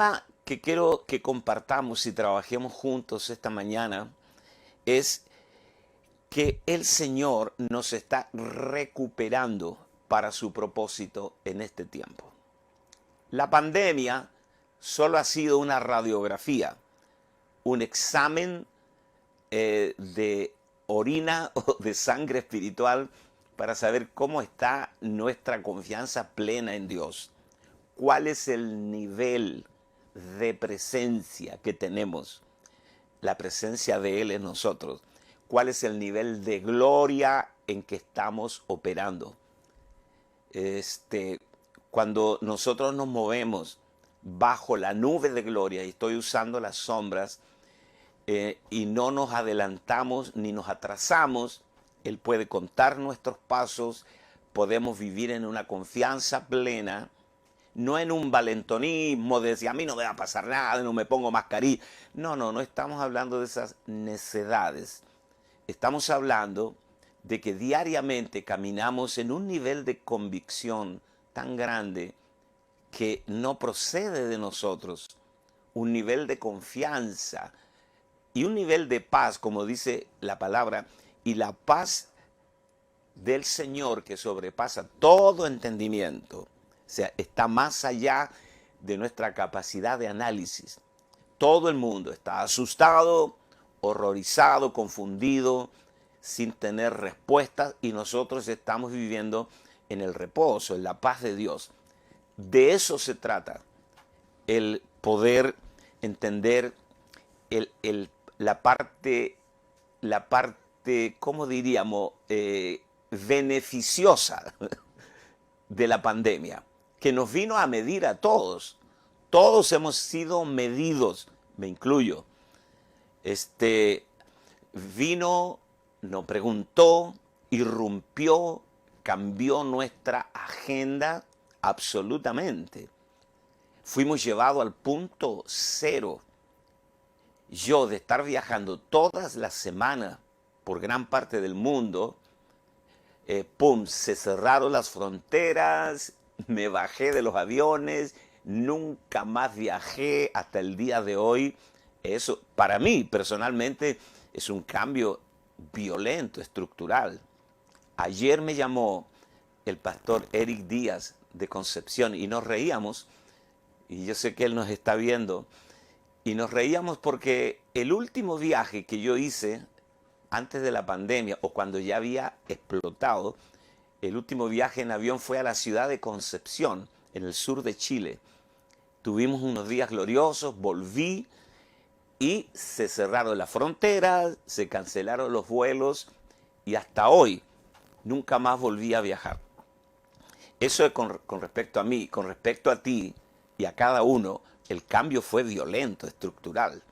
tema que quiero que compartamos y trabajemos juntos esta mañana es que el Señor nos está recuperando para su propósito en este tiempo. La pandemia solo ha sido una radiografía, un examen de orina o de sangre espiritual para saber cómo está nuestra confianza plena en Dios. ¿Cuál es el nivel de presencia que tenemos? La presencia de Él en nosotros. ¿Cuál es el nivel de gloria en que estamos operando? Cuando nosotros nos movemos bajo la nube de gloria, y estoy usando las sombras, y no nos adelantamos ni nos atrasamos, Él puede contar nuestros pasos, podemos vivir en una confianza plena, no en un valentonismo de decir a mí no me va a pasar nada, no me pongo mascarilla. No estamos hablando de esas necedades. Estamos hablando de que diariamente caminamos en un nivel de convicción tan grande que no procede de nosotros, un nivel de confianza y un nivel de paz, como dice la palabra, y la paz del Señor que sobrepasa todo entendimiento. O sea, está más allá de nuestra capacidad de análisis. Todo el mundo está asustado, horrorizado, confundido, sin tener respuestas, y nosotros estamos viviendo en el reposo, en la paz de Dios. De eso se trata, el poder entender la parte, ¿cómo diríamos?, beneficiosa de la pandemia, que nos vino a medir a todos. Todos hemos sido medidos, me incluyo. Vino, nos preguntó, irrumpió, cambió nuestra agenda absolutamente. Fuimos llevados al punto cero. Yo, de estar viajando todas las semanas por gran parte del mundo, se cerraron las fronteras, me bajé de los aviones, nunca más viajé hasta el día de hoy. Eso, para mí, personalmente, es un cambio violento, estructural. Ayer me llamó el pastor Eric Díaz de Concepción y nos reíamos, y yo sé que él nos está viendo, y nos reíamos porque el último viaje que yo hice antes de la pandemia, o cuando ya había explotado, el último viaje en avión fue a la ciudad de Concepción, en el sur de Chile. Tuvimos unos días gloriosos, volví y se cerraron las fronteras, se cancelaron los vuelos y hasta hoy nunca más volví a viajar. Eso es con respecto a mí. Con respecto a ti y a cada uno, el cambio fue violento, estructural.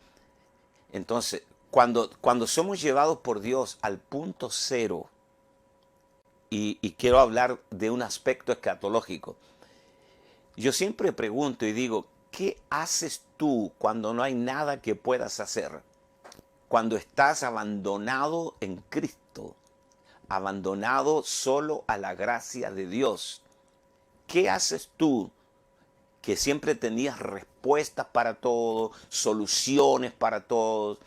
Entonces, cuando somos llevados por Dios al punto cero, y quiero hablar de un aspecto escatológico, yo siempre pregunto y digo, ¿qué haces tú cuando no hay nada que puedas hacer? Cuando estás abandonado en Cristo, abandonado solo a la gracia de Dios. ¿Qué haces tú que siempre tenías respuestas para todo, soluciones para todo,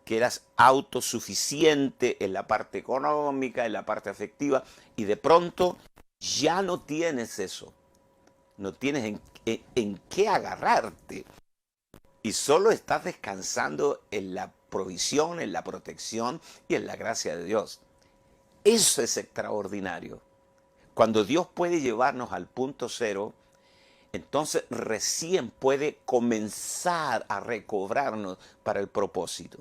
que eras autosuficiente en la parte económica, en la parte afectiva, y de pronto ya no tienes eso? No tienes en qué agarrarte. Y solo estás descansando en la provisión, en la protección y en la gracia de Dios. Eso es extraordinario. Cuando Dios puede llevarnos al punto cero, entonces recién puede comenzar a recobrarnos para el propósito.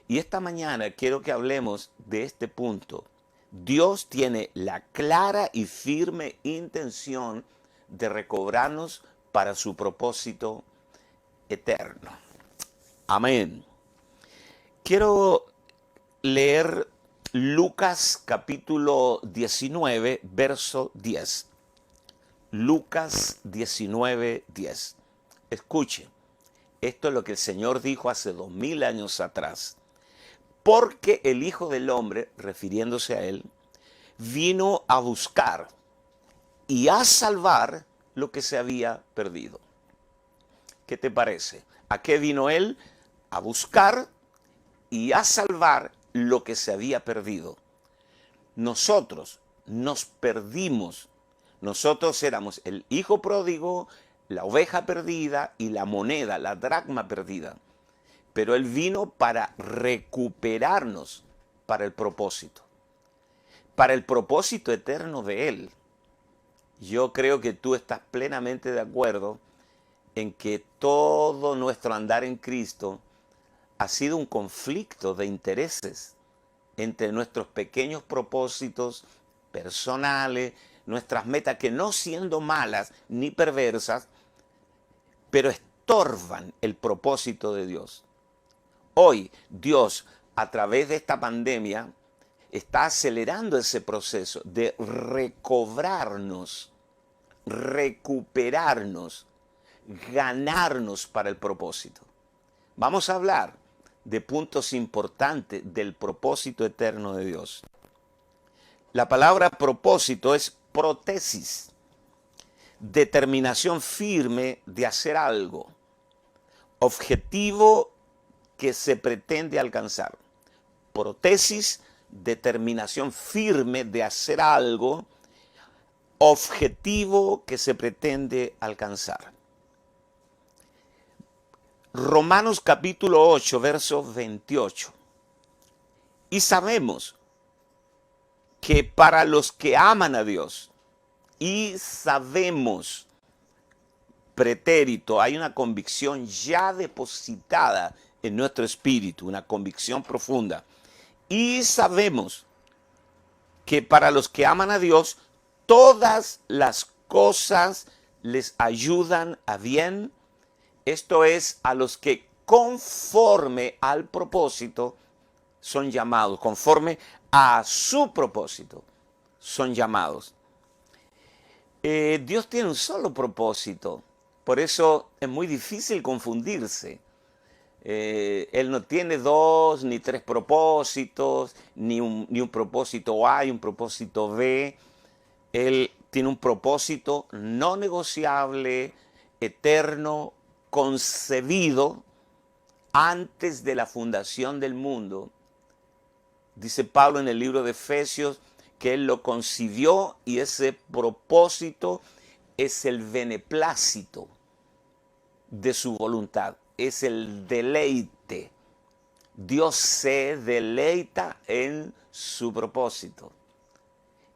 Y esta mañana quiero que hablemos de este punto. Dios tiene la clara y firme intención de recobrarnos para su propósito eterno. Amén. Quiero leer Lucas capítulo 19, verso 10. Lucas 19, 10. Escuche, esto es lo que el Señor dijo hace 2000 años atrás. Porque el Hijo del Hombre, refiriéndose a Él, vino a buscar y a salvar lo que se había perdido. ¿Qué te parece? ¿A qué vino Él? A buscar y a salvar lo que se había perdido. Nosotros nos perdimos. Nosotros éramos el hijo pródigo, la oveja perdida y la moneda, la dracma perdida. Pero Él vino para recuperarnos para el propósito eterno de Él. Yo creo que tú estás plenamente de acuerdo en que todo nuestro andar en Cristo ha sido un conflicto de intereses entre nuestros pequeños propósitos personales, nuestras metas que no siendo malas ni perversas, pero estorban el propósito de Dios. Hoy Dios, a través de esta pandemia, está acelerando ese proceso de recobrarnos, recuperarnos, ganarnos para el propósito. Vamos a hablar de puntos importantes del propósito eterno de Dios. La palabra propósito es protesis, determinación firme de hacer algo, objetivo que se pretende alcanzar. Protesis, determinación firme de hacer algo, objetivo que se pretende alcanzar. Romanos capítulo 8, verso 28. Y sabemos que para los que aman a Dios, y sabemos, pretérito, hay una convicción ya depositada en nuestro espíritu, una convicción profunda. Y sabemos que para los que aman a Dios, todas las cosas les ayudan a bien. Esto es, a los que conforme al propósito son llamados, conforme a su propósito son llamados. Dios tiene un solo propósito, por eso es muy difícil confundirse. Él no tiene dos ni tres propósitos, ni un propósito A y un propósito B. Él tiene un propósito no negociable, eterno, concebido antes de la fundación del mundo. Dice Pablo en el libro de Efesios que Él lo concibió y ese propósito es el beneplácito de su voluntad, es el deleite. Dios se deleita en su propósito.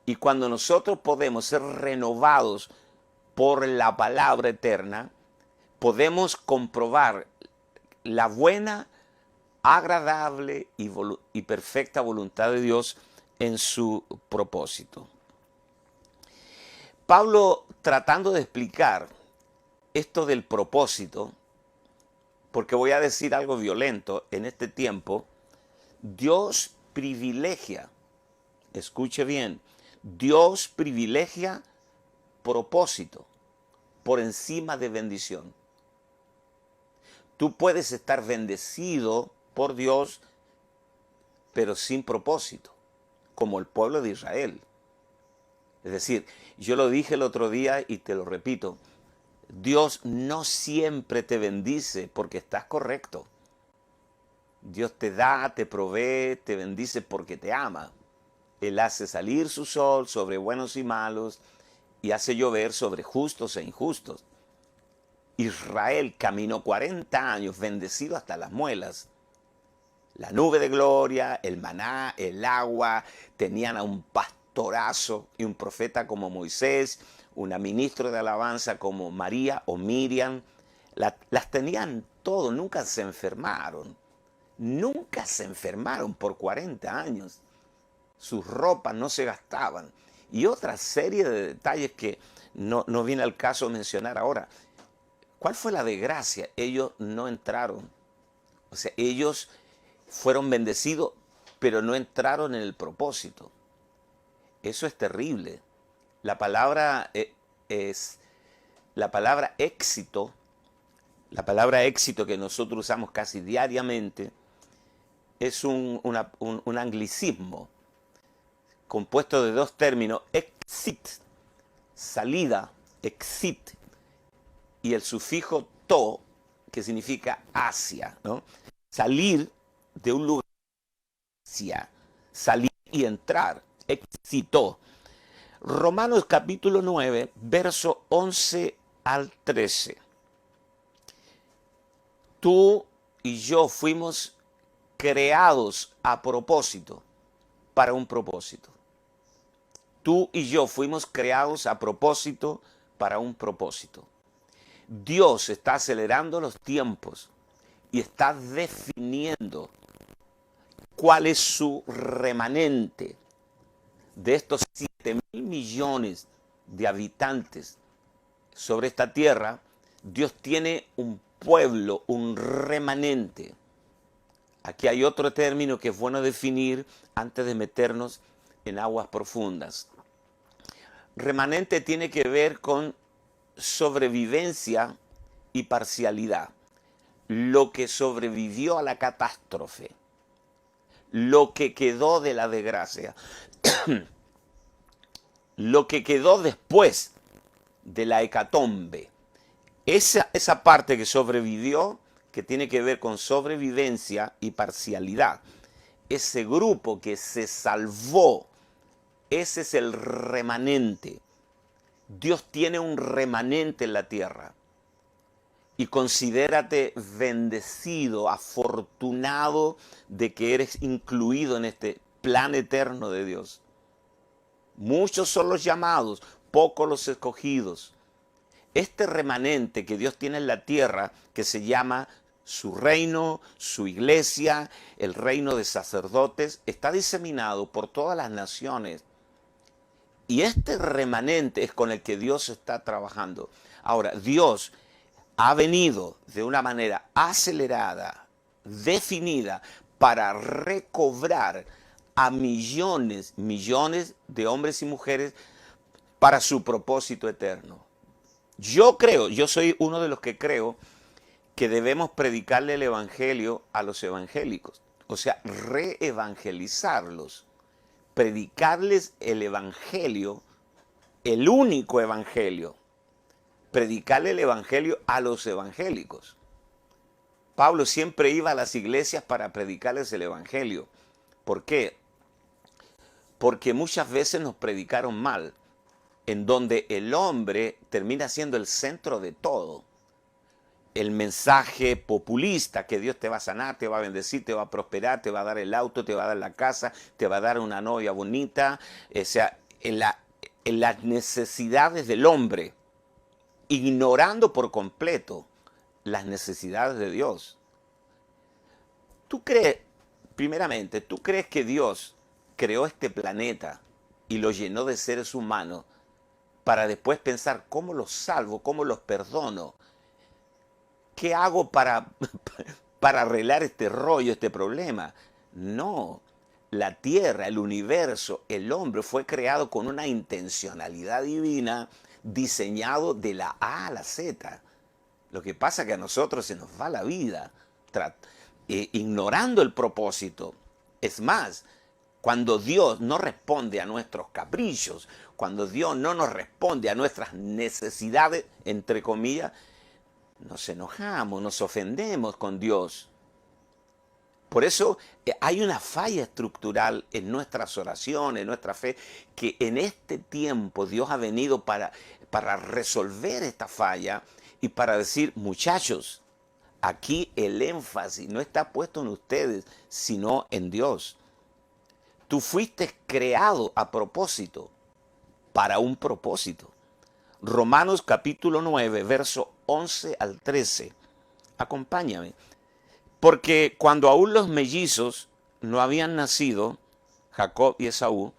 Y cuando nosotros podemos ser renovados por la palabra eterna, podemos comprobar la buena, agradable y perfecta voluntad de Dios en su propósito. Pablo, tratando de explicar esto del propósito, porque voy a decir algo violento en este tiempo, Dios privilegia, escuche bien, Dios privilegia propósito por encima de bendición. Tú puedes estar bendecido por Dios, pero sin propósito, como el pueblo de Israel. Es decir, yo lo dije el otro día y te lo repito, Dios no siempre te bendice porque estás correcto. Dios te da, te provee, te bendice porque te ama. Él hace salir su sol sobre buenos y malos y hace llover sobre justos e injustos. Israel caminó 40 años bendecido hasta las muelas. La nube de gloria, el maná, el agua, tenían a un pastorazo y un profeta como Moisés, una ministra de alabanza como María o Miriam. Las tenían todo, nunca se enfermaron. Nunca se enfermaron por 40 años. Sus ropas no se gastaban. Y otra serie de detalles que no viene al caso mencionar ahora. ¿Cuál fue la desgracia? Ellos no entraron. O sea, ellos fueron bendecidos, pero no entraron en el propósito. Eso es terrible. La palabra la palabra éxito que nosotros usamos casi diariamente, es un anglicismo compuesto de dos términos, exit, salida, exit, y el sufijo to, que significa hacia, ¿no? Salir de un lugar hacia, salir y entrar, éxito. Romanos capítulo 9, verso 11 al 13. Tú y yo fuimos creados a propósito, para un propósito. Tú y yo fuimos creados a propósito, para un propósito. Dios está acelerando los tiempos y está definiendo cuál es su remanente de estos 7.000 millones de habitantes sobre esta tierra. Dios tiene un pueblo, un remanente. Aquí hay otro término que es bueno definir antes de meternos en aguas profundas. Remanente tiene que ver con sobrevivencia y parcialidad. Lo que sobrevivió a la catástrofe, lo que quedó de la desgracia, lo que quedó después de la hecatombe. Esa parte que sobrevivió, que tiene que ver con sobrevivencia y parcialidad. Ese grupo que se salvó, ese es el remanente. Dios tiene un remanente en la tierra. Y considérate bendecido, afortunado de que eres incluido en este plan eterno de Dios. Muchos son los llamados, pocos los escogidos. Este remanente que Dios tiene en la tierra, que se llama su reino, su iglesia, el reino de sacerdotes, está diseminado por todas las naciones. Y este remanente es con el que Dios está trabajando. Ahora, Dios ha venido de una manera acelerada, definida, para recobrar a millones de hombres y mujeres para su propósito eterno. Yo creo, yo soy uno de los que creo que debemos predicarle el evangelio a los evangélicos, o sea, reevangelizarlos, predicarles el evangelio, el único evangelio, predicarle el evangelio a los evangélicos. Pablo siempre iba a las iglesias para predicarles el evangelio. ¿Por qué? Porque muchas veces nos predicaron mal, en donde el hombre termina siendo el centro de todo. El mensaje populista, que Dios te va a sanar, te va a bendecir, te va a prosperar, te va a dar el auto, te va a dar la casa, te va a dar una novia bonita. O sea, en las necesidades del hombre, ignorando por completo las necesidades de Dios. ¿Tú crees, primeramente, tú crees que Dios creó este planeta y lo llenó de seres humanos para después pensar cómo los salvo, cómo los perdono? ¿Qué hago para arreglar este rollo, este problema? No, la tierra, el universo, el hombre fue creado con una intencionalidad divina, diseñado de la A a la Z. Lo que pasa es que a nosotros se nos va la vida ignorando el propósito. Es más, cuando Dios no responde a nuestros caprichos, cuando Dios no nos responde a nuestras necesidades, entre comillas, nos enojamos, nos ofendemos con Dios. Por eso hay una falla estructural en nuestras oraciones, en nuestra fe, que en este tiempo Dios ha venido para resolver esta falla y para decir, muchachos, aquí el énfasis no está puesto en ustedes, sino en Dios. Tú fuiste creado a propósito, para un propósito. Romanos capítulo 9, verso 11 al 13. Acompáñame. Porque cuando aún los mellizos no habían nacido, Jacob y Esaú,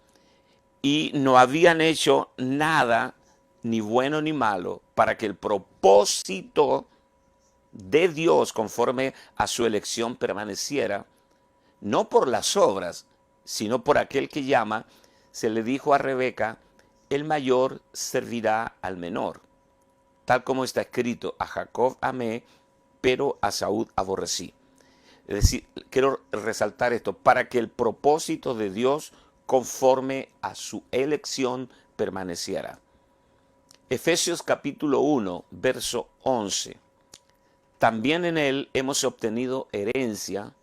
y no habían hecho nada, ni bueno ni malo, para que el propósito de Dios conforme a su elección permaneciera, no por las obras, sino por aquel que llama, se le dijo a Rebeca, el mayor servirá al menor. Tal como está escrito, a Jacob amé, pero a Saúl aborrecí. Es decir, quiero resaltar esto, para que el propósito de Dios conforme a su elección permaneciera. Efesios capítulo 1, verso 11. también en Él hemos obtenido herencia,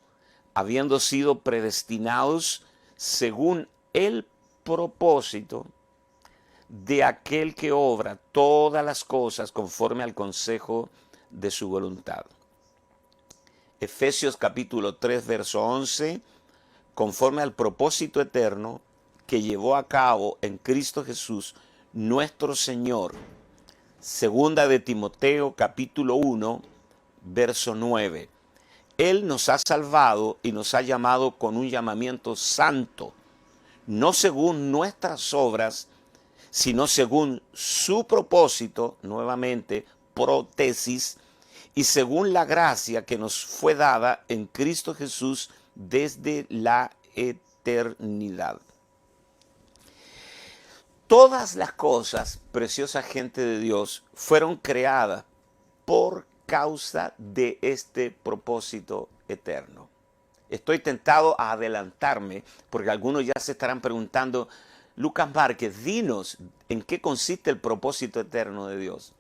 habiendo sido predestinados según el propósito de aquel que obra todas las cosas conforme al consejo de su voluntad. Efesios capítulo 3, verso 11, conforme al propósito eterno que llevó a cabo en Cristo Jesús, nuestro Señor. Segunda de Timoteo capítulo 1, verso 9. Él nos ha salvado y nos ha llamado con un llamamiento santo, no según nuestras obras, sino según su propósito, nuevamente, prótesis, y según la gracia que nos fue dada en Cristo Jesús desde la eternidad. Todas las cosas, preciosa gente de Dios, fueron creadas por causa de este propósito eterno. Estoy tentado a adelantarme porque algunos ya se estarán preguntando, Lucas Márquez, dinos en qué consiste el propósito eterno de Dios.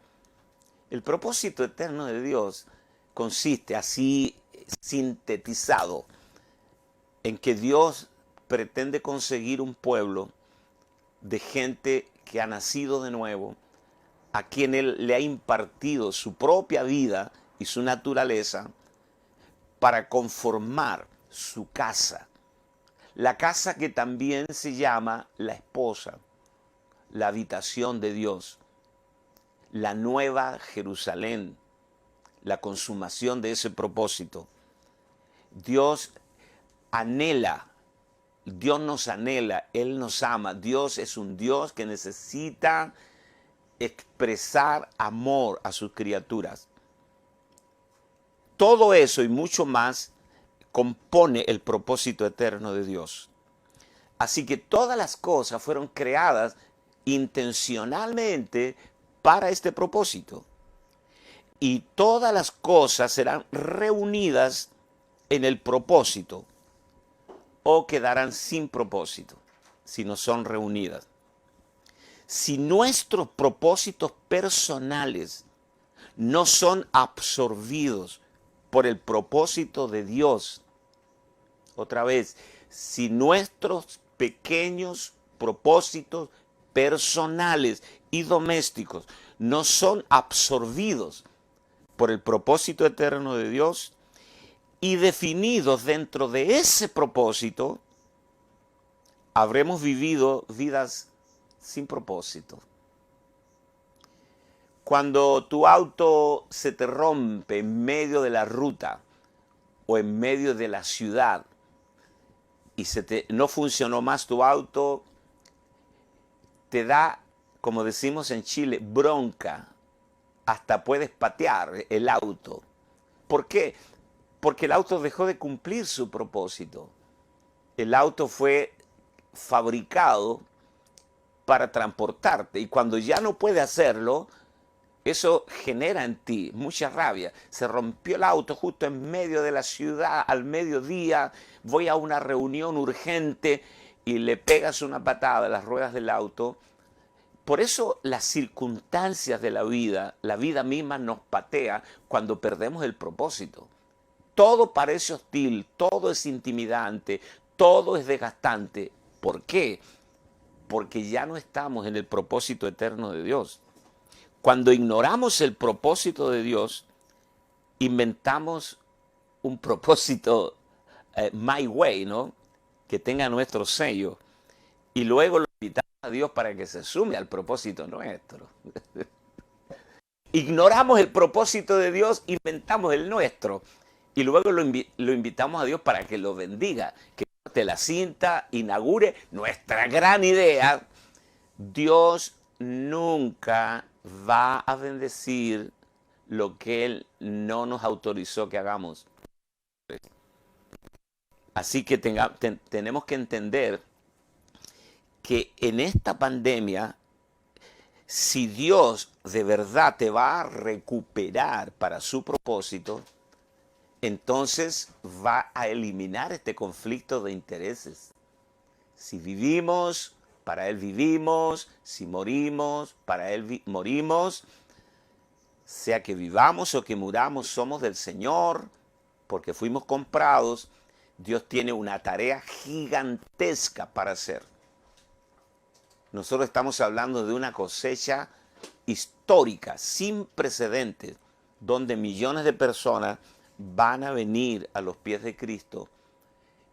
El propósito eterno de Dios consiste, así sintetizado, en que Dios pretende conseguir un pueblo de gente que ha nacido de nuevo, a quien Él le ha impartido su propia vida y su naturaleza para conformar su casa. La casa que también se llama la esposa, la habitación de Dios, la nueva Jerusalén, la consumación de ese propósito. Dios anhela, Dios nos anhela, Él nos ama. Dios es un Dios que necesita expresar amor a sus criaturas. Todo eso y mucho más compone el propósito eterno de Dios. Así que todas las cosas fueron creadas intencionalmente para este propósito. Y todas las cosas serán reunidas en el propósito o quedarán sin propósito si no son reunidas. Si nuestros propósitos personales no son absorbidos por el propósito de Dios, otra vez, si nuestros pequeños propósitos personales y domésticos no son absorbidos por el propósito eterno de Dios y definidos dentro de ese propósito, habremos vivido vidas sin propósito. Cuando tu auto se te rompe en medio de la ruta o en medio de la ciudad y no funcionó más tu auto, te da, como decimos en Chile, bronca. Hasta puedes patear el auto. ¿Por qué? Porque el auto dejó de cumplir su propósito. El auto fue fabricado para transportarte y cuando ya no puede hacerlo, eso genera en ti mucha rabia. Se rompió el auto justo en medio de la ciudad, al mediodía, voy a una reunión urgente y le pegas una patada a las ruedas del auto. Por eso las circunstancias de la vida misma nos patea cuando perdemos el propósito. Todo parece hostil, todo es intimidante, todo es desgastante. ¿Por qué? Porque ya no estamos en el propósito eterno de Dios. Cuando ignoramos el propósito de Dios, inventamos un propósito my way, ¿no? Que tenga nuestro sello. Y luego lo invitamos a Dios para que se sume al propósito nuestro. Ignoramos el propósito de Dios, inventamos el nuestro. Y luego lo invitamos a Dios para que lo bendiga, que corte la cinta, inaugure nuestra gran idea. Dios nunca va a bendecir lo que Él no nos autorizó que hagamos. Así que tenemos que entender que en esta pandemia, si Dios de verdad te va a recuperar para su propósito, entonces va a eliminar este conflicto de intereses. Si vivimos, para Él vivimos, si morimos, para Él morimos. sea que vivamos o que muramos, somos del Señor, porque fuimos comprados. Dios tiene una tarea gigantesca para hacer. Nosotros estamos hablando de una cosecha histórica, sin precedentes, donde millones de personas van a venir a los pies de Cristo.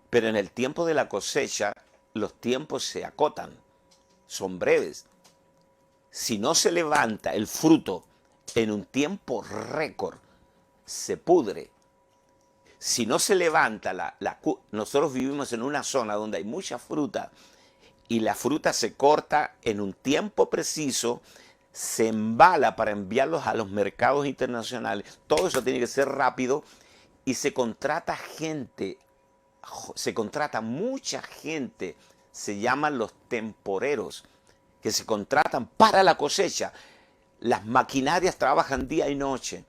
Pero en el tiempo de la cosecha, los tiempos se acotan, son breves. Si no se levanta el fruto en un tiempo récord, se pudre. Si no se levanta nosotros vivimos en una zona donde hay mucha fruta y la fruta se corta en un tiempo preciso, se embala para enviarlos a los mercados internacionales. Todo eso tiene que ser rápido y se contrata gente, se contrata mucha gente, se llaman los temporeros, que se contratan para la cosecha. Las maquinarias trabajan día y noche,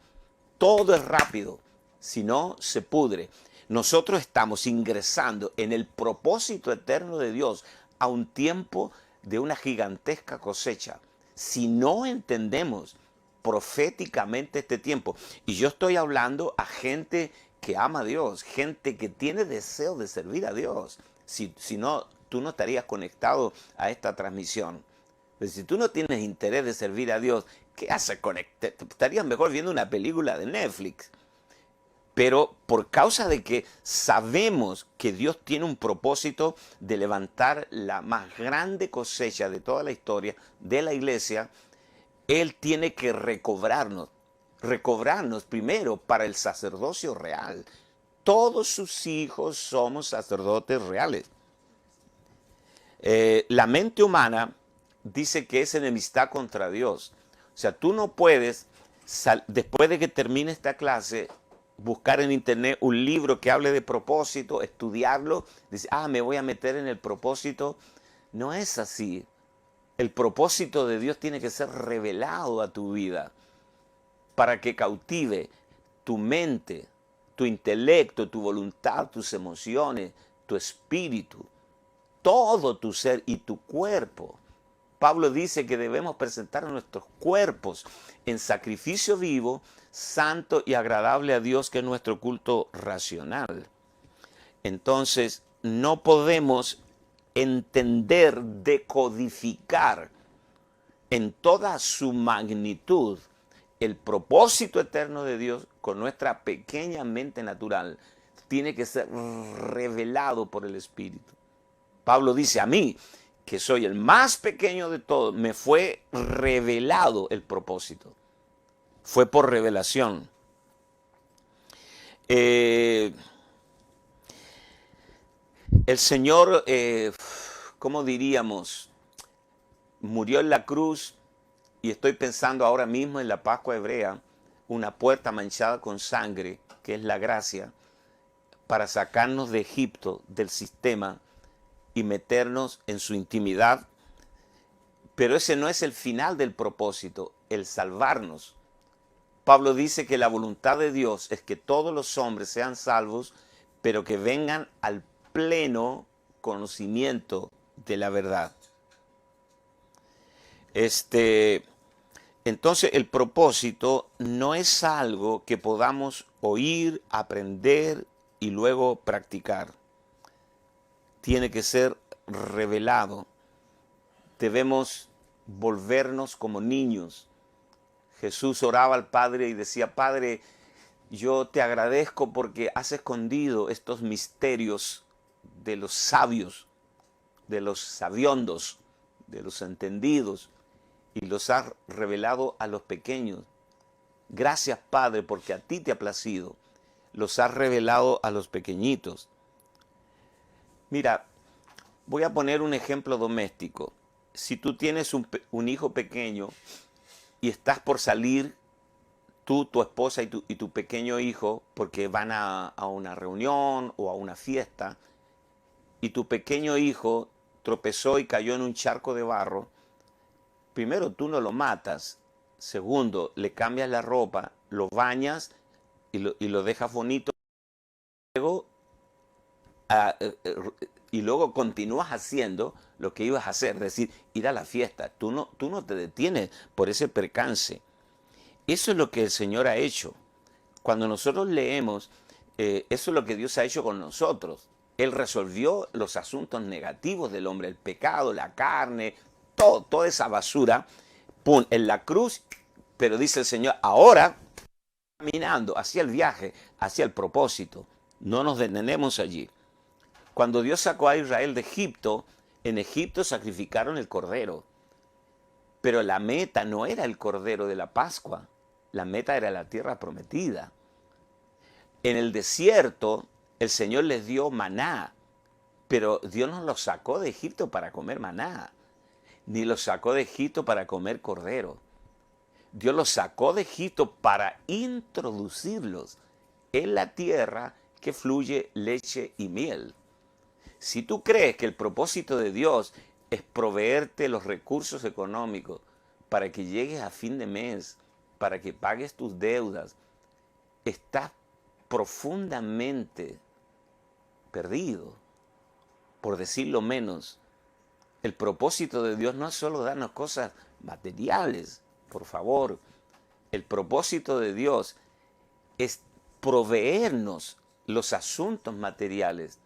todo es rápido, si no se pudre. Nosotros estamos ingresando en el propósito eterno de Dios a un tiempo de una gigantesca cosecha. Si no entendemos proféticamente este tiempo, y yo estoy hablando a gente que ama a Dios, gente que tiene deseo de servir a Dios. Si no, tú no estarías conectado a esta transmisión. Pero si tú no tienes interés de servir a Dios, ¿qué haces conectar? Estarías mejor viendo una película de Netflix. Pero por causa de que sabemos que Dios tiene un propósito de levantar la más grande cosecha de toda la historia de la iglesia, Él tiene que recobrarnos primero para el sacerdocio real. Todos sus hijos somos sacerdotes reales. La mente humana dice que es enemistad contra Dios. O sea, tú no puedes, después de que termine esta clase, buscar en internet un libro que hable de propósito, estudiarlo, decir, me voy a meter en el propósito. No es así. El propósito de Dios tiene que ser revelado a tu vida para que cautive tu mente, tu intelecto, tu voluntad, tus emociones, tu espíritu, todo tu ser y tu cuerpo. Pablo dice que debemos presentar nuestros cuerpos en sacrificio vivo, santo y agradable a Dios, que es nuestro culto racional. Entonces, no podemos entender, decodificar en toda su magnitud el propósito eterno de Dios con nuestra pequeña mente natural. Tiene que ser revelado por el Espíritu. Pablo dice, a mí, que soy el más pequeño de todos, me fue revelado el propósito. Fue por revelación. El Señor, ¿cómo diríamos? Murió en la cruz, y estoy pensando ahora mismo en la Pascua hebrea, una puerta manchada con sangre, que es la gracia, para sacarnos de Egipto, del sistema, y meternos en su intimidad. Pero ese no es el final del propósito, el salvarnos. Pablo dice que la voluntad de Dios es que todos los hombres sean salvos, pero que vengan al pleno conocimiento de la verdad. Entonces el propósito no es algo que podamos oír, aprender y luego practicar. Tiene que ser revelado. Debemos volvernos como niños. Jesús oraba al Padre y decía, Padre, yo te agradezco porque has escondido estos misterios de los sabios, de los sabiondos, de los entendidos, y los has revelado a los pequeños. Gracias, Padre, porque a ti te ha placido. Los has revelado a los pequeñitos. Mira, voy a poner un ejemplo doméstico. Si tú tienes un hijo pequeño y estás por salir, tú, tu esposa y tu pequeño hijo, porque van a una reunión o a una fiesta, y tu pequeño hijo tropezó y cayó en un charco de barro, primero, tú no lo matas. Segundo, le cambias la ropa, lo bañas y lo dejas bonito. Y luego continúas haciendo lo que ibas a hacer, es decir, ir a la fiesta. Tú no te detienes por ese percance. Eso es lo que el Señor ha hecho. Cuando nosotros leemos, eso es lo que Dios ha hecho con nosotros. Él resolvió los asuntos negativos del hombre, el pecado, la carne, toda esa basura, pum, en la cruz. Pero dice el Señor, ahora caminando hacia el viaje, hacia el propósito. No nos detenemos allí. Cuando Dios sacó a Israel de Egipto, en Egipto sacrificaron el cordero. Pero la meta no era el cordero de la Pascua. La meta era la tierra prometida. En el desierto, el Señor les dio maná. Pero Dios no los sacó de Egipto para comer maná. Ni los sacó de Egipto para comer cordero. Dios los sacó de Egipto para introducirlos en la tierra que fluye leche y miel. Si tú crees que el propósito de Dios es proveerte los recursos económicos para que llegues a fin de mes, para que pagues tus deudas, estás profundamente perdido, por decirlo menos. El propósito de Dios no es solo darnos cosas materiales, por favor. El propósito de Dios es proveernos los asuntos materiales.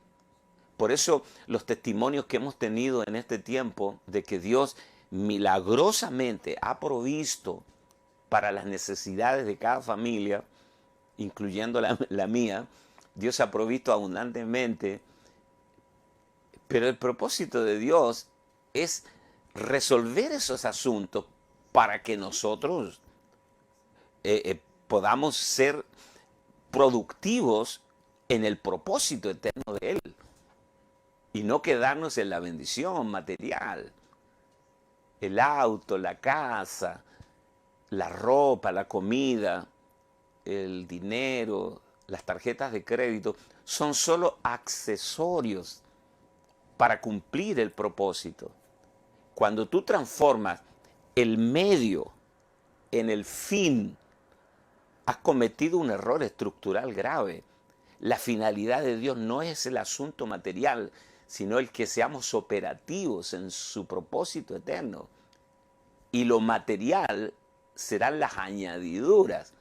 Por eso los testimonios que hemos tenido en este tiempo de que Dios milagrosamente ha provisto para las necesidades de cada familia, incluyendo la mía, Dios ha provisto abundantemente, pero el propósito de Dios es resolver esos asuntos para que nosotros podamos ser productivos en el propósito eterno de Él y no quedarnos en la bendición material. El auto, la casa, la ropa, la comida, el dinero, las tarjetas de crédito, son solo accesorios para cumplir el propósito. Cuando tú transformas el medio en el fin, has cometido un error estructural grave. La finalidad de Dios no es el asunto material, sino el que seamos operativos en su propósito eterno. Y lo material serán las añadiduras.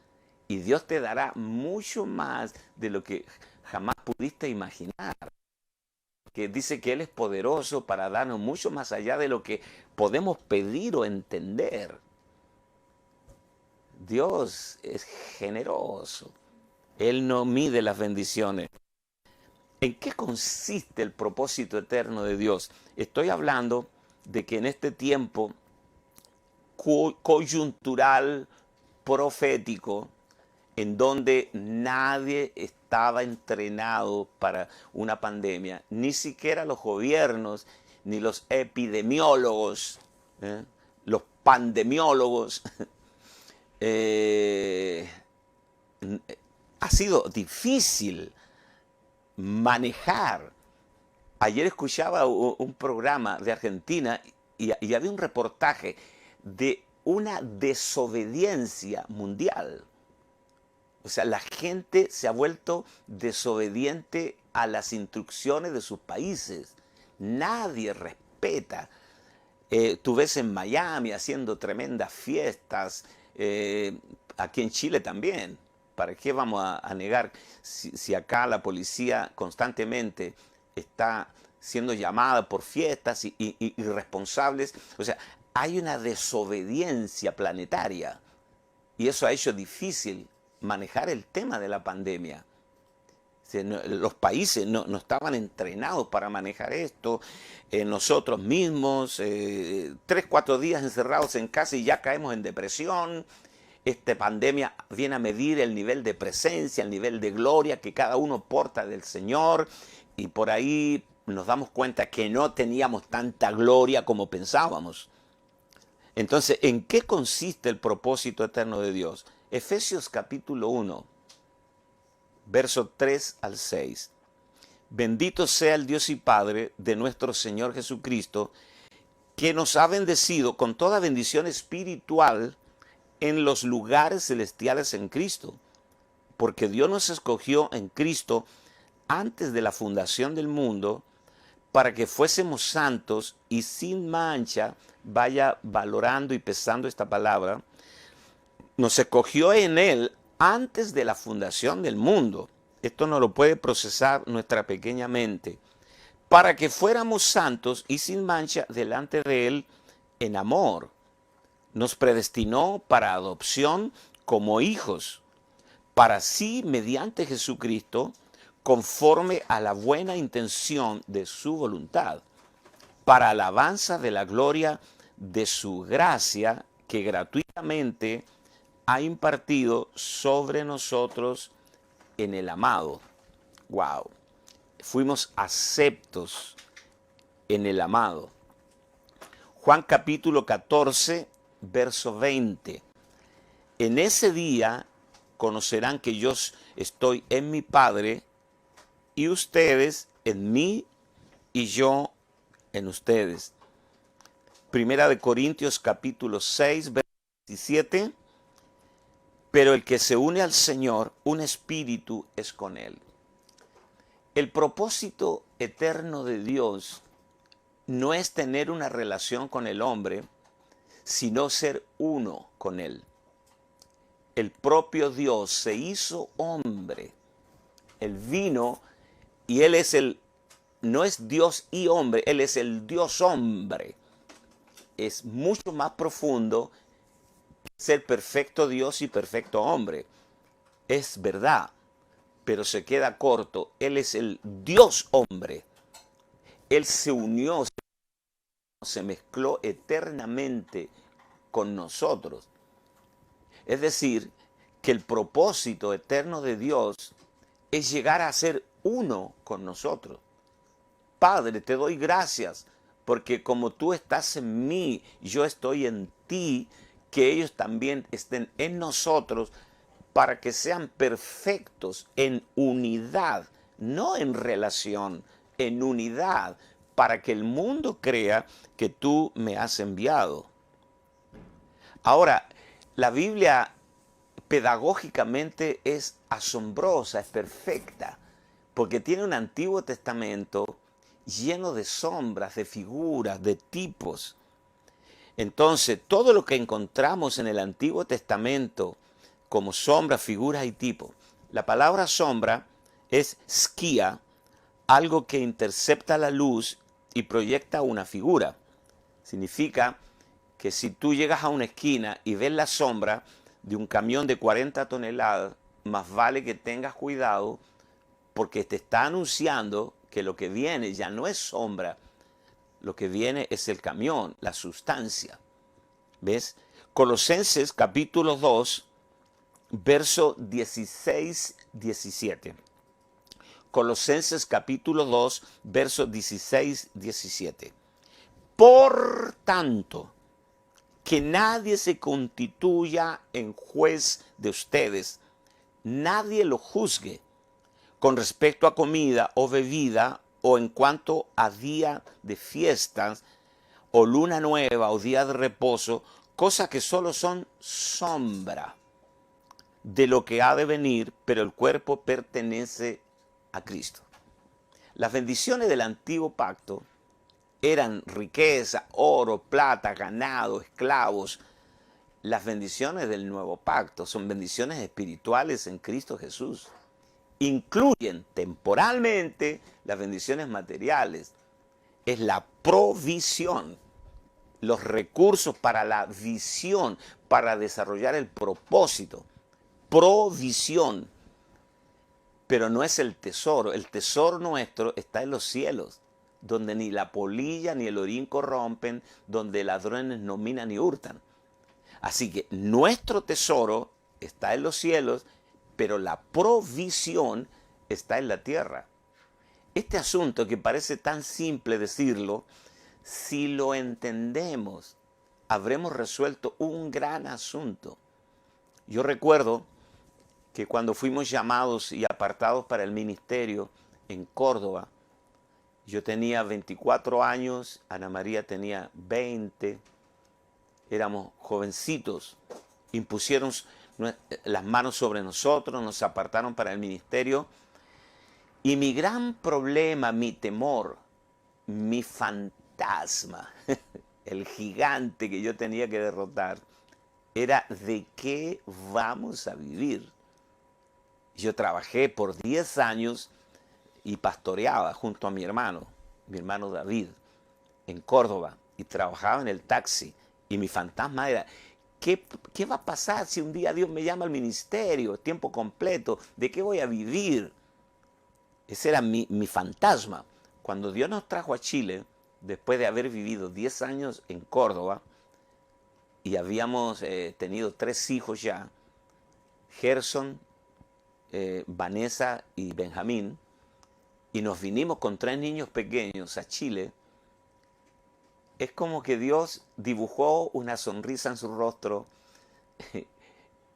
Y Dios te dará mucho más de lo que jamás pudiste imaginar. Que dice que Él es poderoso para darnos mucho más allá de lo que podemos pedir o entender. Dios es generoso. Él no mide las bendiciones. ¿En qué consiste el propósito eterno de Dios? Estoy hablando de que en este tiempo coyuntural, profético, en donde nadie estaba entrenado para una pandemia, ni siquiera los gobiernos, ni los epidemiólogos, los pandemiólogos. Ha sido difícil manejar. Ayer escuchaba un programa de Argentina y había un reportaje de una desobediencia mundial. O sea, la gente se ha vuelto desobediente a las instrucciones de sus países. Nadie respeta. Tú ves en Miami haciendo tremendas fiestas, aquí en Chile también. ¿Para qué vamos a negar si acá la policía constantemente está siendo llamada por fiestas y irresponsables? O sea, hay una desobediencia planetaria y eso ha hecho difícil manejar el tema de la pandemia. Los países no estaban entrenados para manejar esto. Nosotros mismos, 3-4 días encerrados en casa y ya caemos en depresión. Esta pandemia viene a medir el nivel de presencia, el nivel de gloria que cada uno porta del Señor. Y por ahí nos damos cuenta que no teníamos tanta gloria como pensábamos. Entonces, ¿en qué consiste el propósito eterno de Dios? Efesios capítulo 1, verso 3 al 6. Bendito sea el Dios y Padre de nuestro Señor Jesucristo, que nos ha bendecido con toda bendición espiritual en los lugares celestiales en Cristo, porque Dios nos escogió en Cristo antes de la fundación del mundo, para que fuésemos santos y sin mancha, vaya valorando y pesando esta palabra, nos escogió en Él antes de la fundación del mundo. Esto no lo puede procesar nuestra pequeña mente. Para que fuéramos santos y sin mancha delante de Él en amor. Nos predestinó para adopción como hijos, para sí mediante Jesucristo, conforme a la buena intención de su voluntad, para alabanza de la gloria de su gracia que gratuitamente ha impartido sobre nosotros en el amado. Wow. Fuimos aceptos en el amado. Juan capítulo 14, verso 20. En ese día conocerán que yo estoy en mi Padre y ustedes en mí y yo en ustedes. Primera de Corintios capítulo 6, verso 17. Pero el que se une al Señor, un espíritu es con Él. El propósito eterno de Dios no es tener una relación con el hombre, sino ser uno con Él. El propio Dios se hizo hombre. Él vino y Él es no es Dios y hombre, Él es el Dios hombre. Es mucho más profundo ser perfecto Dios y perfecto hombre. Es verdad, pero se queda corto. Él es el Dios hombre. Él se unió, se mezcló eternamente con nosotros. Es decir, que el propósito eterno de Dios es llegar a ser uno con nosotros. Padre, te doy gracias porque como tú estás en mí, yo estoy en ti, que ellos también estén en nosotros para que sean perfectos en unidad, no en relación, en unidad, para que el mundo crea que tú me has enviado. Ahora, la Biblia pedagógicamente es asombrosa, es perfecta, porque tiene un Antiguo Testamento lleno de sombras, de figuras, de tipos. Entonces, todo lo que encontramos en el Antiguo Testamento como sombras, figuras y tipos, la palabra sombra es skia, algo que intercepta la luz y proyecta una figura. Significa que si tú llegas a una esquina y ves la sombra de un camión de 40 toneladas, más vale que tengas cuidado porque te está anunciando que lo que viene ya no es sombra, lo que viene es el camión, la sustancia. ¿Ves? Colosenses capítulo 2, verso 16-17. Colosenses capítulo 2, verso 16-17. Por tanto, que nadie se constituya en juez de ustedes, nadie lo juzgue con respecto a comida o bebida o en cuanto a día de fiestas o luna nueva o día de reposo, cosas que solo son sombra de lo que ha de venir, pero el cuerpo pertenece a Cristo. Las bendiciones del antiguo pacto eran riqueza, oro, plata, ganado, esclavos. Las bendiciones del nuevo pacto son bendiciones espirituales en Cristo Jesús. Incluyen temporalmente las bendiciones materiales. Es la provisión, los recursos para la visión, para desarrollar el propósito. Provisión. Pero no es el tesoro. El tesoro nuestro está en los cielos, donde ni la polilla ni el orín corrompen, donde ladrones no minan ni hurtan. Así que nuestro tesoro está en los cielos, pero la provisión está en la tierra. Este asunto que parece tan simple decirlo, si lo entendemos, habremos resuelto un gran asunto. Yo recuerdo que cuando fuimos llamados y apartados para el ministerio en Córdoba, yo tenía 24 años, Ana María tenía 20, éramos jovencitos, impusieron las manos sobre nosotros, nos apartaron para el ministerio. Y mi gran problema, mi temor, mi fantasma, el gigante que yo tenía que derrotar, era de qué vamos a vivir. Yo trabajé por 10 años y pastoreaba junto a mi hermano David, en Córdoba, y trabajaba en el taxi. Y mi fantasma era, ¿qué va a pasar si un día Dios me llama al ministerio, tiempo completo? ¿De qué voy a vivir? Ese era mi fantasma. Cuando Dios nos trajo a Chile, después de haber vivido 10 años en Córdoba, y habíamos tenido 3 hijos ya, Gerson, Vanessa y Benjamín, y nos vinimos con 3 niños pequeños a Chile, es como que Dios dibujó una sonrisa en su rostro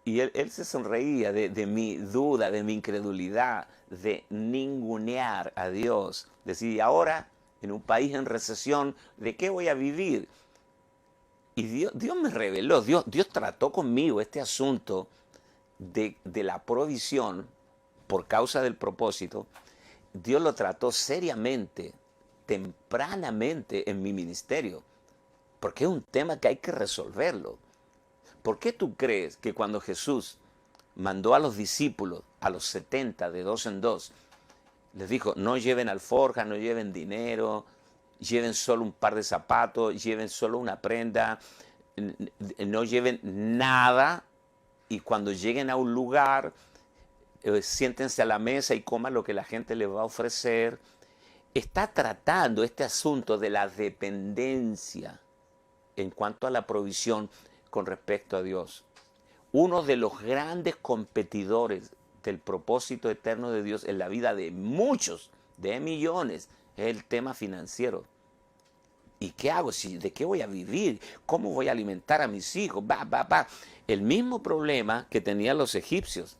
y él se sonreía de mi duda, de mi incredulidad, de ningunear a Dios. Decir, ¿y ahora, en un país en recesión, de qué voy a vivir? Y Dios me reveló, Dios trató conmigo este asunto de la provisión por causa del propósito. Dios lo trató seriamente, tempranamente en mi ministerio, porque es un tema que hay que resolverlo. ¿Por qué tú crees que cuando Jesús mandó a los discípulos, a los 70, de 2 en 2, les dijo, no lleven alforjas, no lleven dinero, lleven solo un par de zapatos, lleven solo una prenda, no lleven nada, y cuando lleguen a un lugar, siéntense a la mesa y coman lo que la gente les va a ofrecer? Está tratando este asunto de la dependencia en cuanto a la provisión con respecto a Dios. Uno de los grandes competidores del propósito eterno de Dios en la vida de muchos, de millones, es el tema financiero. ¿Y qué hago? ¿De qué voy a vivir? ¿Cómo voy a alimentar a mis hijos? El mismo problema que tenían los egipcios.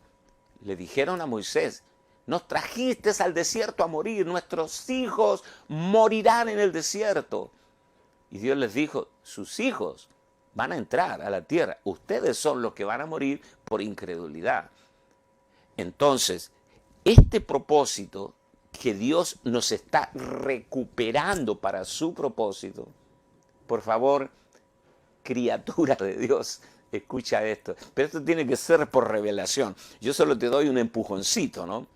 Le dijeron a Moisés, nos trajiste al desierto a morir, nuestros hijos morirán en el desierto. Y Dios les dijo, sus hijos van a entrar a la tierra, ustedes son los que van a morir por incredulidad. Entonces, este propósito que Dios nos está recuperando para su propósito, por favor, criatura de Dios, escucha esto. Pero esto tiene que ser por revelación. Yo solo te doy un empujoncito, ¿no?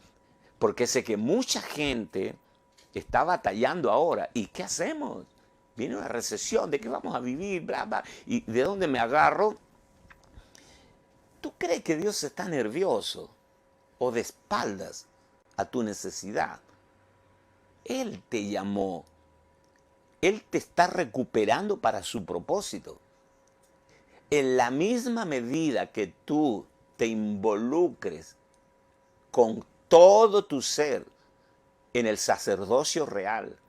Porque sé que mucha gente está batallando ahora. ¿Y qué hacemos? Viene una recesión, ¿de qué vamos a vivir? Bla, bla. ¿Y de dónde me agarro? ¿Tú crees que Dios está nervioso o de espaldas a tu necesidad? Él te llamó. Él te está recuperando para su propósito. En la misma medida que tú te involucres con todo tu ser en el sacerdocio real,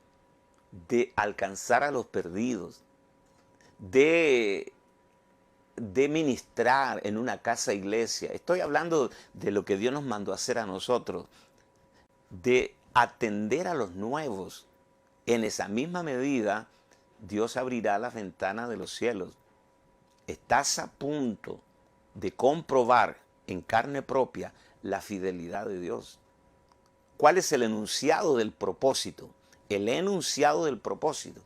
de alcanzar a los perdidos, de ministrar en una casa iglesia. Estoy hablando de lo que Dios nos mandó a hacer a nosotros, de atender a los nuevos. En esa misma medida, Dios abrirá las ventanas de los cielos. Estás a punto de comprobar en carne propia la fidelidad de Dios. ¿Cuál es el enunciado del propósito? El enunciado del propósito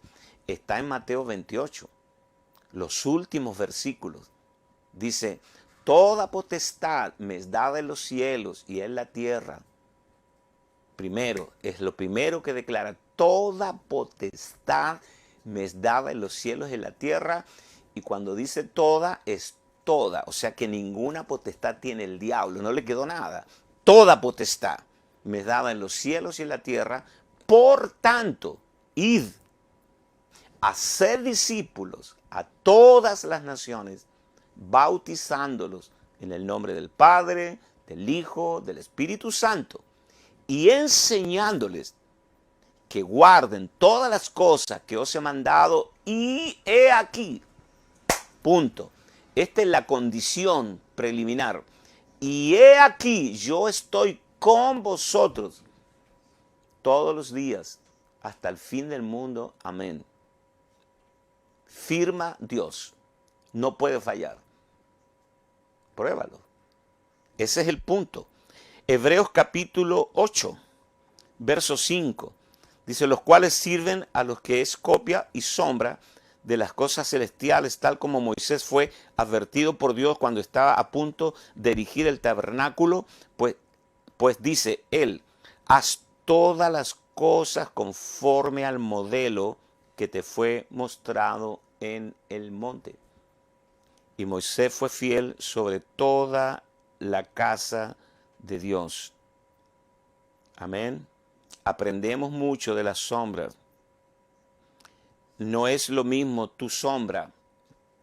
está en Mateo 28, los últimos versículos. Dice, toda potestad me es dada en los cielos y en la tierra. Primero, es lo primero que declara, toda potestad me es dada en los cielos y en la tierra. Y cuando dice toda, es toda. O sea que ninguna potestad tiene el diablo, no le quedó nada. Toda potestad me es dada en los cielos y en la tierra. Por tanto, id, haced discípulos a todas las naciones, bautizándolos en el nombre del Padre, del Hijo, del Espíritu Santo, y enseñándoles que guarden todas las cosas que os he mandado, y he aquí, punto. Esta es la condición preliminar. Y he aquí, yo estoy con vosotros todos los días, hasta el fin del mundo. Amén. Firma Dios. No puede fallar. Pruébalo. Ese es el punto. Hebreos capítulo 8, verso 5. Dice, los cuales sirven a los que es copia y sombra de las cosas celestiales, tal como Moisés fue advertido por Dios cuando estaba a punto de erigir el tabernáculo, pues dice él, haz todas las cosas conforme al modelo que te fue mostrado en el monte. Y Moisés fue fiel sobre toda la casa de Dios. Amén. Aprendemos mucho de las sombras. No es lo mismo tu sombra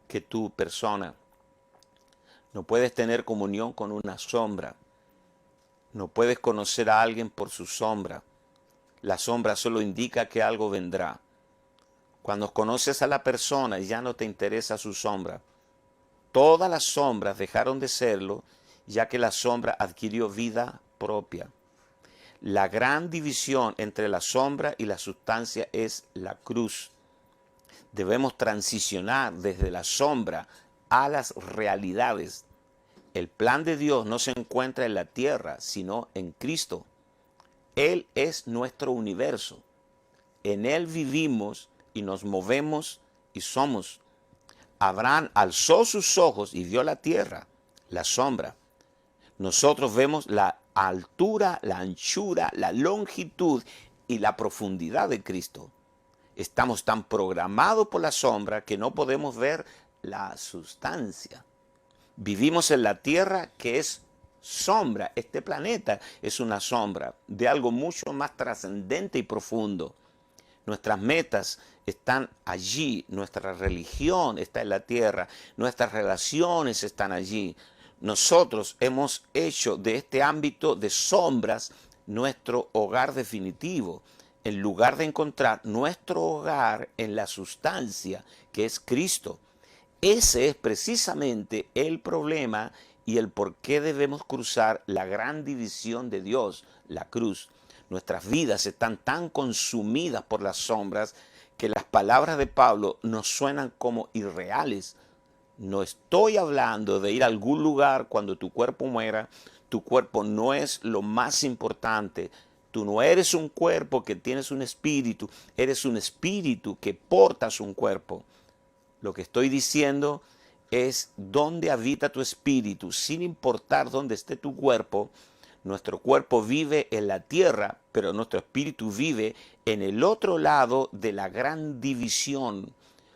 que tu persona. No puedes tener comunión con una sombra. No puedes conocer a alguien por su sombra. La sombra solo indica que algo vendrá. Cuando conoces a la persona ya no te interesa su sombra. Todas las sombras dejaron de serlo, ya que la sombra adquirió vida propia. La gran división entre la sombra y la sustancia es la cruz. Debemos transicionar desde la sombra a las realidades. El plan de Dios no se encuentra en la tierra, sino en Cristo. Él es nuestro universo. En Él vivimos y nos movemos y somos. Abraham alzó sus ojos y vio la tierra, la sombra. Nosotros vemos la altura, la anchura, la longitud y la profundidad de Cristo. Estamos tan programados por la sombra que no podemos ver la sustancia. Vivimos en la tierra que es sombra. Este planeta es una sombra de algo mucho más trascendente y profundo. Nuestras metas están allí, nuestra religión está en la tierra, nuestras relaciones están allí. Nosotros hemos hecho de este ámbito de sombras nuestro hogar definitivo, en lugar de encontrar nuestro hogar en la sustancia que es Cristo. Ese es precisamente el problema y el por qué debemos cruzar la gran división de Dios, la cruz. Nuestras vidas están tan consumidas por las sombras que las palabras de Pablo nos suenan como irreales. No estoy hablando de ir a algún lugar cuando tu cuerpo muera. Tu cuerpo no es lo más importante. Tú no eres un cuerpo que tienes un espíritu. Eres un espíritu que portas un cuerpo. Lo que estoy diciendo es dónde habita tu espíritu, sin importar dónde esté tu cuerpo. Nuestro cuerpo vive en la tierra, pero nuestro espíritu vive en el otro lado de la gran división.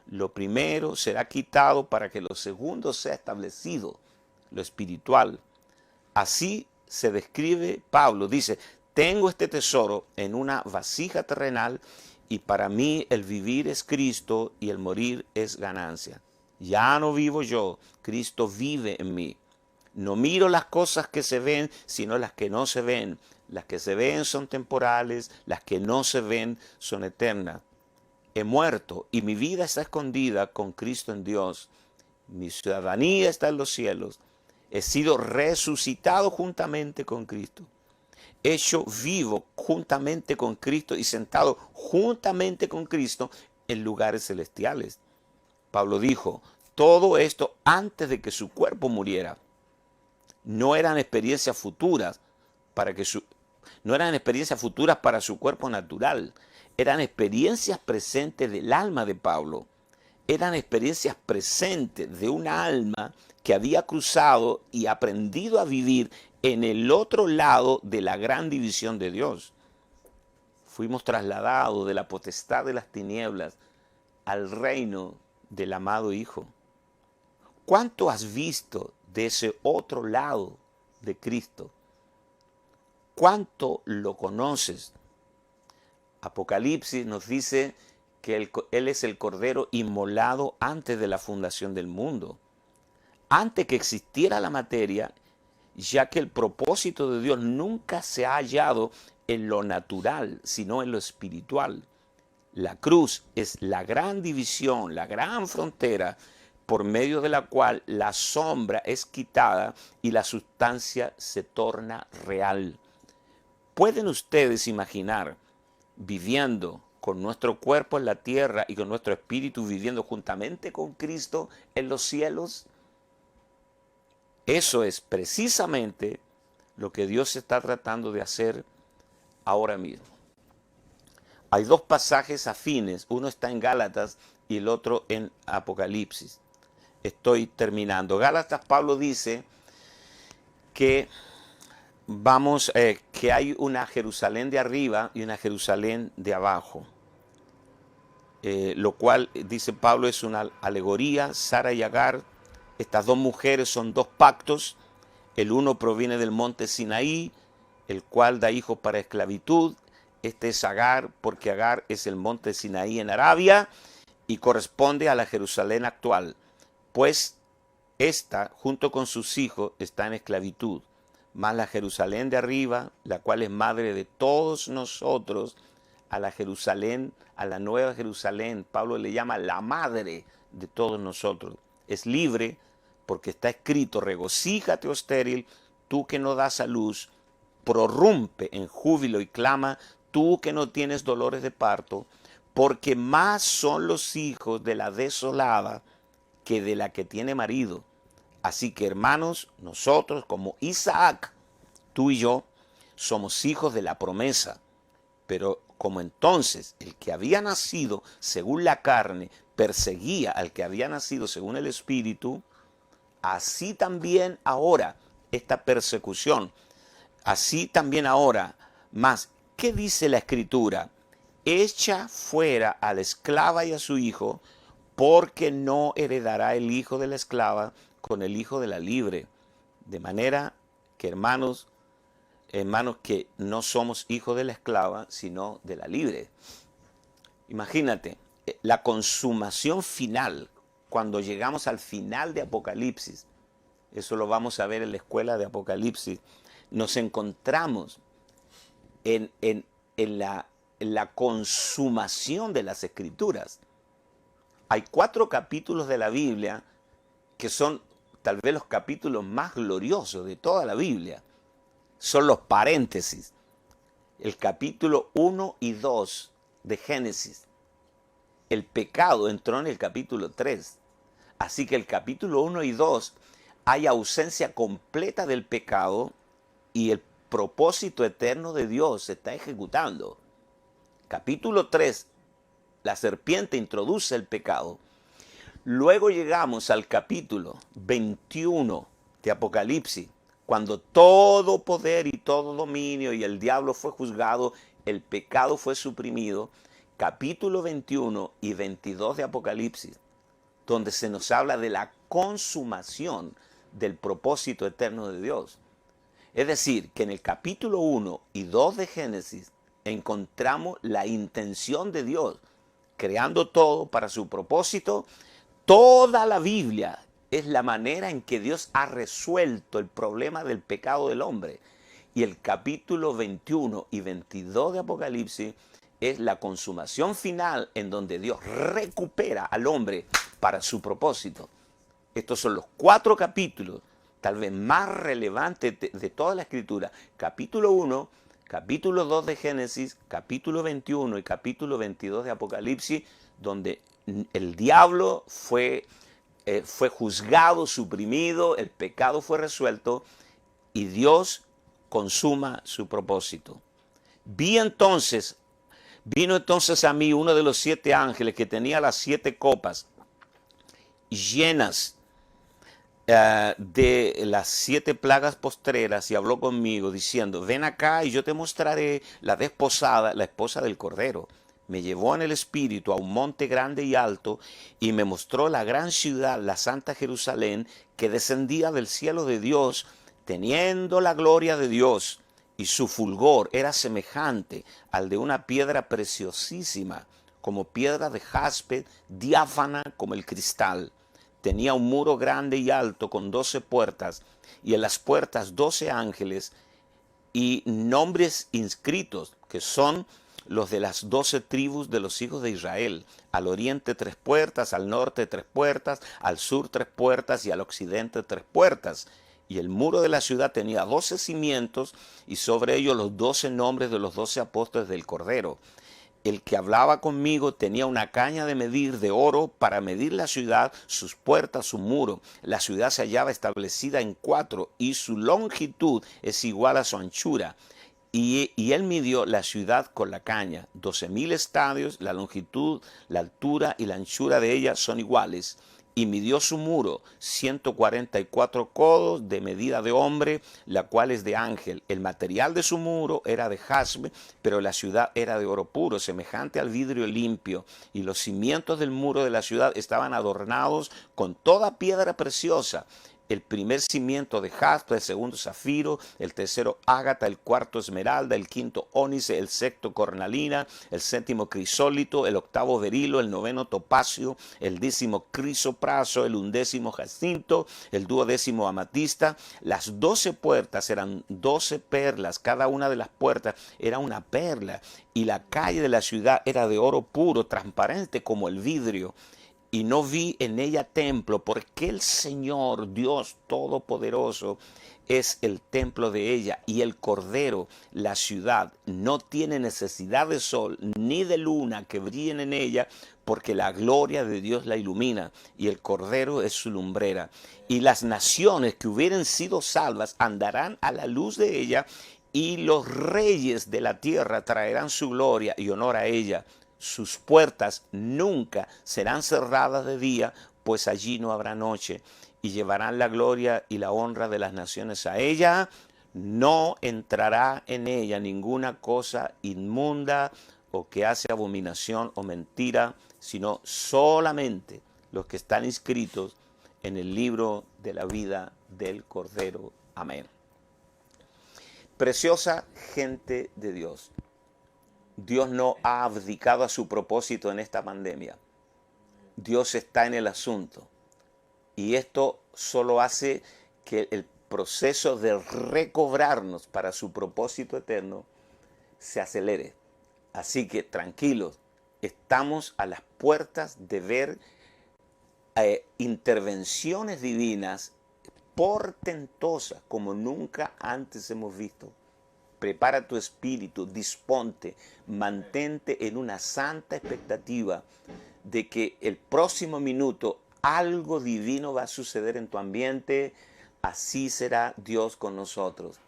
Lo primero será quitado para que lo segundo sea establecido, lo espiritual. Así se describe Pablo. Dice, tengo este tesoro en una vasija terrenal y para mí el vivir es Cristo y el morir es ganancia. Ya no vivo yo, Cristo vive en mí. No miro las cosas que se ven, sino las que no se ven. Las que se ven son temporales, las que no se ven son eternas. He muerto y mi vida está escondida con Cristo en Dios. Mi ciudadanía está en los cielos. He sido resucitado juntamente con Cristo. Hecho vivo juntamente con Cristo y sentado juntamente con Cristo en lugares celestiales. Pablo dijo, todo esto antes de que su cuerpo muriera. No eran experiencias futuras no eran experiencias futuras para su cuerpo natural. Eran experiencias presentes del alma de Pablo. Eran experiencias presentes de una alma que había cruzado y aprendido a vivir en el otro lado de la gran división de Dios. Fuimos trasladados de la potestad de las tinieblas al reino del amado Hijo. ¿Cuánto has visto de ese otro lado de Cristo? ¿Cuánto lo conoces? Apocalipsis nos dice que Él es el Cordero inmolado antes de la fundación del mundo. Antes que existiera la materia, ya que el propósito de Dios nunca se ha hallado en lo natural, sino en lo espiritual. La cruz es la gran división, la gran frontera por medio de la cual la sombra es quitada y la sustancia se torna real. ¿Pueden ustedes imaginar viviendo con nuestro cuerpo en la tierra y con nuestro espíritu viviendo juntamente con Cristo en los cielos? Eso es precisamente lo que Dios está tratando de hacer ahora mismo. Hay dos pasajes afines, uno está en Gálatas y el otro en Apocalipsis. Estoy terminando. Gálatas, Pablo dice que que hay una Jerusalén de arriba y una Jerusalén de abajo. Lo cual, dice Pablo, es una alegoría. Sara y Agar, estas dos mujeres son dos pactos. El uno proviene del monte Sinaí, el cual da hijos para esclavitud. Este es Agar, porque Agar es el monte Sinaí en Arabia y corresponde a la Jerusalén actual, pues esta, junto con sus hijos, está en esclavitud. Mas la Jerusalén de arriba, la cual es madre de todos nosotros, a la Jerusalén, a la nueva Jerusalén, Pablo le llama la madre de todos nosotros. Es libre porque está escrito: regocíjate, oh estéril, tú que no das a luz, prorrumpe en júbilo y clama, tú que no tienes dolores de parto, porque más son los hijos de la desolada que de la que tiene marido. Así que, hermanos, nosotros como Isaac, tú y yo, somos hijos de la promesa. Pero como entonces el que había nacido según la carne perseguía al que había nacido según el Espíritu, así también ahora esta persecución, así también ahora, más, ¿qué dice la Escritura? Echa fuera a la esclava y a su hijo, porque no heredará el hijo de la esclava con el hijo de la libre. De manera que, hermanos, que no somos hijos de la esclava, sino de la libre. Imagínate, la consumación final, cuando llegamos al final de Apocalipsis, eso lo vamos a ver en la escuela de Apocalipsis, nos encontramos en la consumación de las Escrituras. Hay 4 capítulos de la Biblia que son tal vez los capítulos más gloriosos de toda la Biblia. Son los paréntesis. El capítulo 1 y 2 de Génesis. El pecado entró en el capítulo 3. Así que el capítulo 1 y 2 hay ausencia completa del pecado y el propósito eterno de Dios se está ejecutando. Capítulo 3, la serpiente introduce el pecado. Luego llegamos al capítulo 21 de Apocalipsis, cuando todo poder y todo dominio y el diablo fue juzgado, el pecado fue suprimido. Capítulo 21 y 22 de Apocalipsis, donde se nos habla de la consumación del propósito eterno de Dios. Es decir, que en el capítulo 1 y 2 de Génesis encontramos la intención de Dios, creando todo para su propósito. Toda la Biblia es la manera en que Dios ha resuelto el problema del pecado del hombre. Y el capítulo 21 y 22 de Apocalipsis es la consumación final en donde Dios recupera al hombre para su propósito. Estos son los 4 capítulos tal vez más relevantes de toda la Escritura. Capítulo 1, capítulo 2 de Génesis, capítulo 21 y capítulo 22 de Apocalipsis, donde el diablo fue juzgado, suprimido, el pecado fue resuelto y Dios consuma su propósito. Vino entonces a mí uno de los 7 ángeles que tenía las 7 copas llenas de las 7 plagas postreras y habló conmigo diciendo: ven acá y yo te mostraré la desposada, la esposa del Cordero. Me llevó en el espíritu a un monte grande y alto y me mostró la gran ciudad, la santa Jerusalén, que descendía del cielo de Dios, teniendo la gloria de Dios, y su fulgor era semejante al de una piedra preciosísima, como piedra de jaspe, diáfana como el cristal. Tenía un muro grande y alto con 12 puertas, y en las puertas 12 ángeles y nombres inscritos, que son los de las 12 tribus de los hijos de Israel. Al oriente 3 puertas, al norte 3 puertas, al sur 3 puertas y al occidente 3 puertas. Y el muro de la ciudad tenía 12 cimientos y sobre ellos los 12 nombres de los 12 apóstoles del Cordero. El que hablaba conmigo tenía una caña de medir de oro para medir la ciudad, sus puertas, su muro. La ciudad se hallaba establecida en 4 y su longitud es igual a su anchura. Y él midió la ciudad con la caña, 12,000 estadios, la longitud, la altura y la anchura de ella son iguales. Y midió su muro, 144 codos de medida de hombre, la cual es de ángel. El material de su muro era de jaspe, pero la ciudad era de oro puro, semejante al vidrio limpio. Y los cimientos del muro de la ciudad estaban adornados con toda piedra preciosa. El primer cimiento de jaspe, el segundo zafiro, el tercero ágata, el cuarto esmeralda, el quinto ónice, el sexto cornalina, el séptimo crisólito, el octavo berilo, el noveno topacio, el 10º crisopraso, el 11º jacinto, el 12º amatista. Las 12 puertas eran 12 perlas, cada una de las puertas era una perla, y la calle de la ciudad era de oro puro, transparente como el vidrio. Y no vi en ella templo, porque el Señor, Dios Todopoderoso, es el templo de ella, y el Cordero, la ciudad, no tiene necesidad de sol ni de luna que brillen en ella, porque la gloria de Dios la ilumina, y el Cordero es su lumbrera. Y las naciones que hubieran sido salvas andarán a la luz de ella, y los reyes de la tierra traerán su gloria y honor a ella. Sus puertas nunca serán cerradas de día, pues allí no habrá noche. Y llevarán la gloria y la honra de las naciones a ella. No entrará en ella ninguna cosa inmunda o que hace abominación o mentira, sino solamente los que están inscritos en el libro de la vida del Cordero. Amén. Preciosa gente de Dios. Dios no ha abdicado a su propósito en esta pandemia. Dios está en el asunto. Y esto solo hace que el proceso de recobrarnos para su propósito eterno se acelere. Así que tranquilos, estamos a las puertas de ver intervenciones divinas portentosas como nunca antes hemos visto. Prepara tu espíritu, disponte, mantente en una santa expectativa de que el próximo minuto algo divino va a suceder en tu ambiente. Así será Dios con nosotros.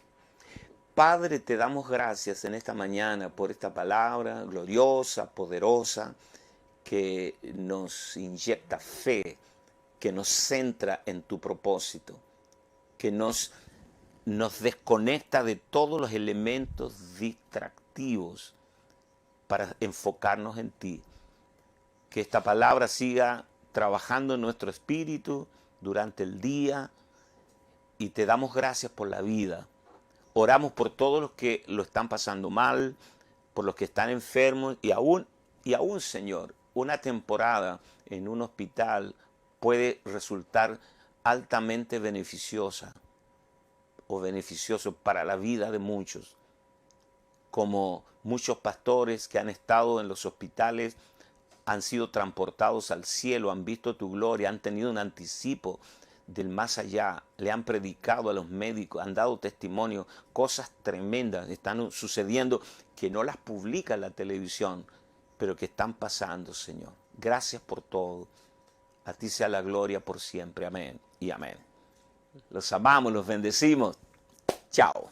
Padre, te damos gracias en esta mañana por esta palabra gloriosa, poderosa, que nos inyecta fe, que nos centra en tu propósito, que nos desconecta de todos los elementos distractivos para enfocarnos en ti. Que esta palabra siga trabajando en nuestro espíritu durante el día, y te damos gracias por la vida. Oramos por todos los que lo están pasando mal, por los que están enfermos, y aún, Señor, una temporada en un hospital puede resultar altamente beneficiosa o beneficioso para la vida de muchos, como muchos pastores que han estado en los hospitales han sido transportados al cielo, han visto tu gloria, han tenido un anticipo del más allá, le han predicado a los médicos, han dado testimonio, cosas tremendas están sucediendo que no las publica la televisión, pero que están pasando, Señor. Gracias por todo. A ti sea la gloria por siempre. Amén y amén. Los amamos, los bendecimos. Chao.